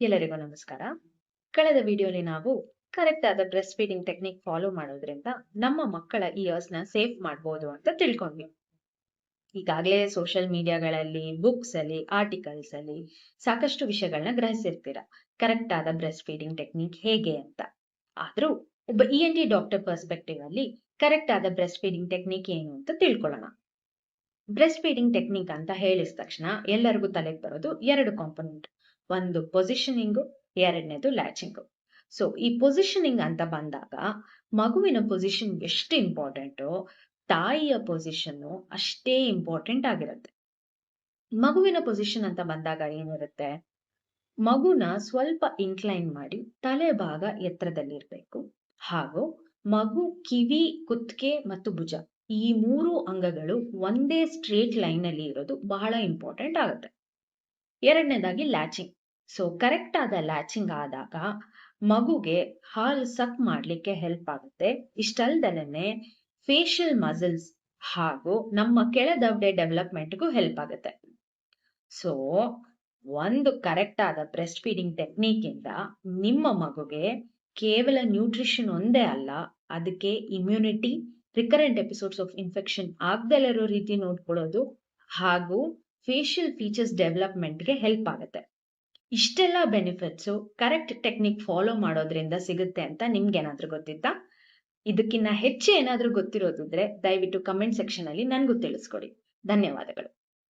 ಎಲ್ಲರಿಗೂ ನಮಸ್ಕಾರ. ಕಳೆದ ವಿಡಿಯೋಲಿ ನಾವು ಕರೆಕ್ಟ್ ಆದ ಬ್ರೆಸ್ಟ್ ಫೀಡಿಂಗ್ ಟೆಕ್ನಿಕ್ ಫಾಲೋ ಮಾಡೋದ್ರಿಂದ ನಮ್ಮ ಮಕ್ಕಳ ಇಯರ್ಸ್ ನ ಸೇಫ್ ಮಾಡಬಹುದು ಅಂತ ತಿಳ್ಕೊಂಡ್ವಿ. ಈಗಾಗಲೇ ಸೋಷಿಯಲ್ ಮೀಡಿಯಾಗಳಲ್ಲಿ, ಬುಕ್ಸ್ ಅಲ್ಲಿ, ಆರ್ಟಿಕಲ್ಸ್ ಅಲ್ಲಿ ಸಾಕಷ್ಟು ವಿಷಯಗಳನ್ನ ಗ್ರಹಿಸಿರ್ತೀರಾ ಕರೆಕ್ಟ್ ಆದ ಬ್ರೆಸ್ಟ್ ಫೀಡಿಂಗ್ ಟೆಕ್ನಿಕ್ ಹೇಗೆ ಅಂತ. ಆದ್ರೂ ಒಬ್ಬ ENT ಡಾಕ್ಟರ್ ಪರ್ಸ್ಪೆಕ್ಟಿವ್ ಅಲ್ಲಿ ಕರೆಕ್ಟ್ ಆದ ಬ್ರೆಸ್ಟ್ ಫೀಡಿಂಗ್ ಟೆಕ್ನಿಕ್ ಏನು ಅಂತ ತಿಳ್ಕೊಳ್ಳೋಣ. ಬ್ರೆಸ್ಟ್ ಫೀಡಿಂಗ್ ಟೆಕ್ನಿಕ್ ಅಂತ ಹೇಳಿದ ತಕ್ಷಣ ಎಲ್ಲರಿಗೂ ತಲೆಗೆ ಬರೋದು ಎರಡು ಕಾಂಪೊನೆಂಟ್. ಒಂದು ಪೊಸಿಷನಿಂಗು, ಎರಡನೇದು ಲ್ಯಾಚಿಂಗು. ಸೊ ಈ ಪೊಸಿಷನಿಂಗ್ ಅಂತ ಬಂದಾಗ ಮಗುವಿನ ಪೊಸಿಷನ್ ಎಷ್ಟು ಇಂಪಾರ್ಟೆಂಟೋ ತಾಯಿಯ ಪೊಸಿಷನ್ ಅಷ್ಟೇ ಇಂಪಾರ್ಟೆಂಟ್ ಆಗಿರುತ್ತೆ. ಮಗುವಿನ ಪೊಸಿಷನ್ ಅಂತ ಬಂದಾಗ ಏನಿರುತ್ತೆ, ಮಗುನ ಸ್ವಲ್ಪ ಇನ್ಕ್ಲೈನ್ ಮಾಡಿ ತಲೆ ಭಾಗ ಎತ್ತರದಲ್ಲಿರ್ಬೇಕು. ಹಾಗೂ ಮಗು ಕಿವಿ, ಕುತ್ತಿಗೆ ಮತ್ತು ಭುಜ ಈ ಮೂರು ಅಂಗಗಳು ಒಂದೇ ಸ್ಟ್ರೇಟ್ ಲೈನ್ ಅಲ್ಲಿ ಇರೋದು ಬಹಳ ಇಂಪಾರ್ಟೆಂಟ್ ಆಗುತ್ತೆ. ಎರಡನೇದಾಗಿ ಲ್ಯಾಚಿಂಗ್. ಸೊ ಕರೆಕ್ಟ್ ಆದ ಲ್ಯಾಚಿಂಗ್ ಆದಾಗ ಮಗುಗೆ ಹಾಲು ಸಕ್ ಮಾಡ್ಲಿಕ್ಕೆ ಹೆಲ್ಪ್ ಆಗುತ್ತೆ. ಇಷ್ಟಲ್ದಲೇ ಫೇಶಿಯಲ್ ಮಸಲ್ಸ್ ಹಾಗೂ ನಮ್ಮ ಕೆಳದವಡೆ ಡೆವಲಪ್ಮೆಂಟ್ಗೂ ಹೆಲ್ಪ್ ಆಗುತ್ತೆ. ಸೊ ಒಂದು ಕರೆಕ್ಟ್ ಆದ ಬ್ರೆಸ್ಟ್ ಫೀಡಿಂಗ್ ಟೆಕ್ನಿಕ್ ಇಂದ ನಿಮ್ಮ ಮಗುಗೆ ಕೇವಲ ನ್ಯೂಟ್ರಿಷನ್ ಒಂದೇ ಅಲ್ಲ, ಅದಕ್ಕೆ immunity, recurrent episodes of infection ಆಗದಲ್ಲಿರೋ ರೀತಿ ನೋಡ್ಕೊಳ್ಳೋದು ಹಾಗೂ ಫೇಶಿಯಲ್ ಫೀಚರ್ಸ್ ಡೆವಲಪ್ಮೆಂಟ್ಗೆ ಹೆಲ್ಪ್ ಆಗುತ್ತೆ. ಇಷ್ಟೆಲ್ಲ ಬೆನಿಫಿಟ್ಸು ಕರೆಕ್ಟ್ ಟೆಕ್ನಿಕ್ ಫಾಲೋ ಮಾಡೋದ್ರಿಂದ ಸಿಗುತ್ತೆ ಅಂತ ನಿಮ್ಗೆ ಏನಾದ್ರೂ ಗೊತ್ತಿತ್ತಾ? ಇದಕ್ಕಿಂತ ಹೆಚ್ಚು ಏನಾದ್ರೂ ಗೊತ್ತಿರೋದಿದ್ರೆ ದಯವಿಟ್ಟು ಕಮೆಂಟ್ ಸೆಕ್ಷನ್ ಅಲ್ಲಿ ನನ್ಗೂ ತಿಳಿಸ್ಕೊಡಿ. ಧನ್ಯವಾದಗಳು.